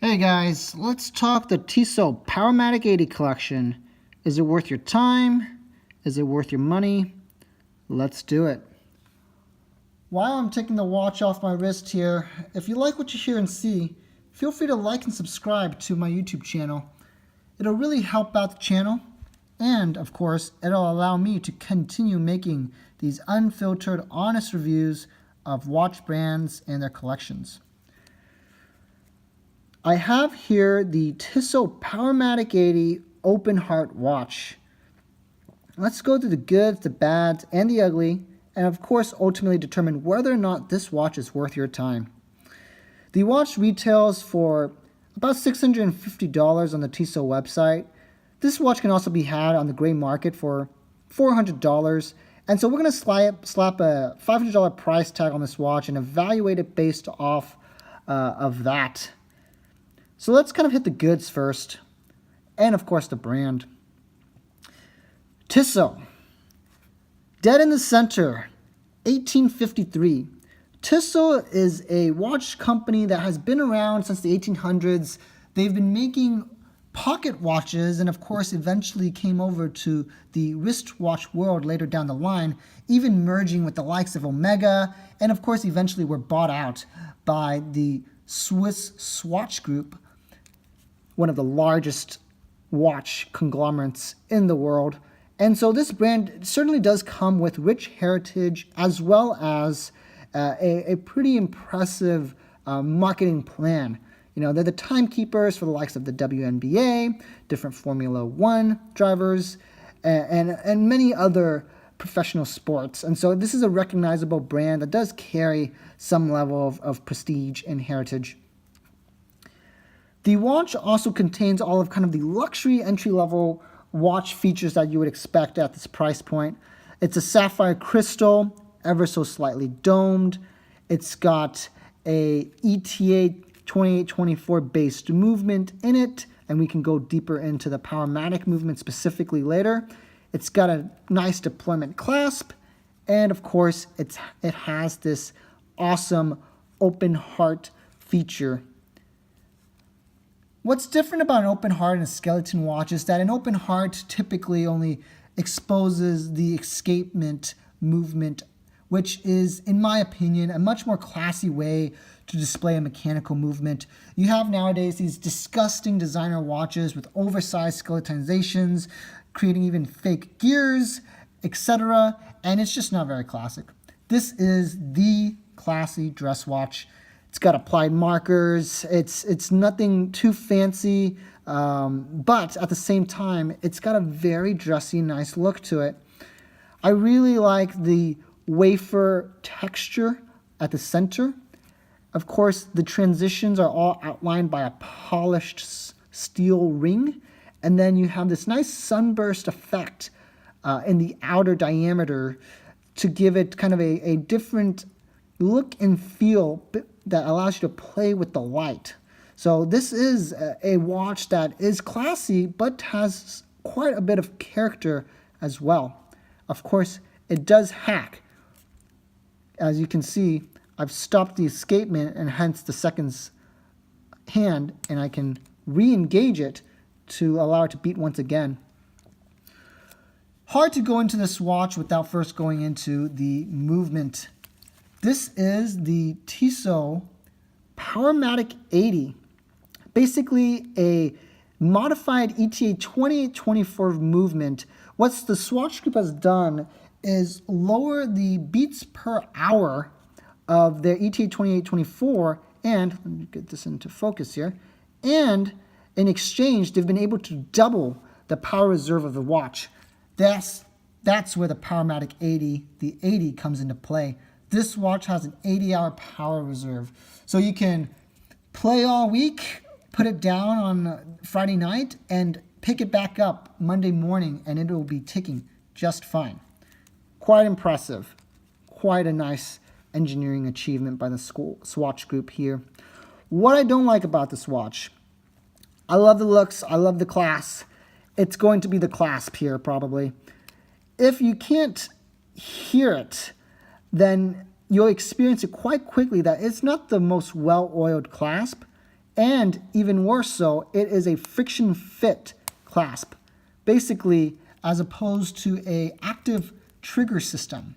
Hey guys, let's talk the Tissot Powermatic 80 collection. Is it worth your time? Is it worth your money? Let's do it. While I'm taking the watch off my wrist here, if you like what you hear and see, feel free to like and subscribe to my YouTube channel. It'll really help out the channel, and of course, it'll allow me to continue making these unfiltered, honest reviews of watch brands and their collections. I have here the Tissot Powermatic 80 Open Heart watch. Let's go through the goods, the bads, and the ugly, and of course ultimately determine whether or not this watch is worth your time. The watch retails for about $650 on the Tissot website. This watch can also be had on the gray market for $400, and so we're going to slap a $500 price tag on this watch and evaluate it based off of that. So let's kind of hit the goods first, and of course the brand. Tissot, dead in the center, 1853. Tissot is a watch company that has been around since the 1800s. They've been making pocket watches and of course eventually came over to the wristwatch world later down the line, even merging with the likes of Omega, and of course eventually were bought out by the Swiss Swatch Group, one of the largest watch conglomerates in the world. And so this brand certainly does come with rich heritage as well as a pretty impressive marketing plan. You know, they're the timekeepers for the likes of the WNBA, different Formula One drivers, and many other professional sports. And so this is a recognizable brand that does carry some level of prestige and heritage. The watch also contains all of kind of the luxury entry-level watch features that you would expect at this price point. It's a sapphire crystal, ever so slightly domed. It's got a ETA 2824 based movement in it, and we can go deeper into the Powermatic movement specifically later. It's got a nice deployment clasp, and of course it has this awesome open heart feature. What's different about an open heart and a skeleton watch is that an open heart typically only exposes the escapement movement, which is, in my opinion, a much more classy way to display a mechanical movement. You have nowadays these disgusting designer watches with oversized skeletonizations, creating even fake gears, etc., and it's just not very classic. This is the classy dress watch. It's got applied markers. It's nothing too fancy, but at the same time, it's got a very dressy, nice look to it. I really like the wafer texture at the center. Of course, the transitions are all outlined by a polished steel ring, and then you have this nice sunburst effect in the outer diameter to give it kind of a different look and feel that allows you to play with the light. So this is a watch that is classy, but has quite a bit of character as well. Of course, it does hack. As you can see, I've stopped the escapement and hence the seconds hand, and I can re-engage it to allow it to beat once again. Hard to go into this watch without first going into the movement. This is the Tissot Powermatic 80, basically a modified ETA 2824 movement. What the Swatch Group has done is lower the beats per hour of their ETA 2824, and let me get this into focus here, and in exchange they've been able to double the power reserve of the watch. That's where the Powermatic 80, the 80, comes into play. This watch has an 80-hour power reserve. So you can play all week, put it down on Friday night, and pick it back up Monday morning, and it will be ticking just fine. Quite impressive. Quite a nice engineering achievement by the Swatch Group here. What I don't like about this watch, I love the looks, I love the class. It's going to be the clasp here, probably. If you can't hear it, then you'll experience it quite quickly that it's not the most well-oiled clasp. And even worse so, it is a friction fit clasp, basically as opposed to a active trigger system.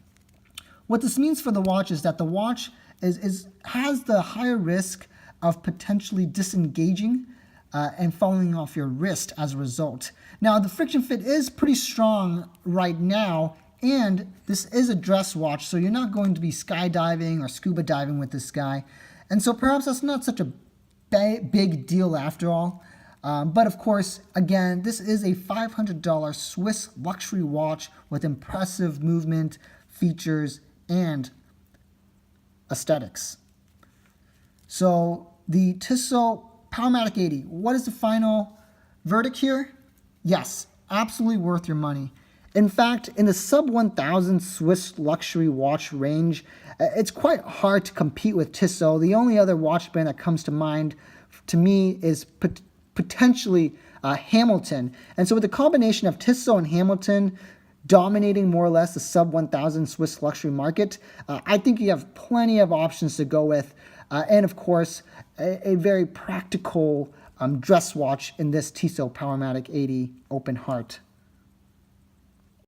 What this means for the watch is that the watch has the higher risk of potentially disengaging and falling off your wrist as a result. Now, the friction fit is pretty strong right now, and this is a dress watch, so you're not going to be skydiving or scuba diving with this guy. And so perhaps that's not such a big deal after all. But of course, again, this is a $500 Swiss luxury watch with impressive movement, features, and aesthetics. So the Tissot Powermatic 80, what is the final verdict here? Yes, absolutely worth your money. In fact, in the sub 1,000 Swiss luxury watch range, it's quite hard to compete with Tissot. The only other watch brand that comes to mind to me is potentially Hamilton. And so with the combination of Tissot and Hamilton dominating more or less the sub 1,000 Swiss luxury market, I think you have plenty of options to go with. And of course, a very practical dress watch in this Tissot Powermatic 80 Open Heart.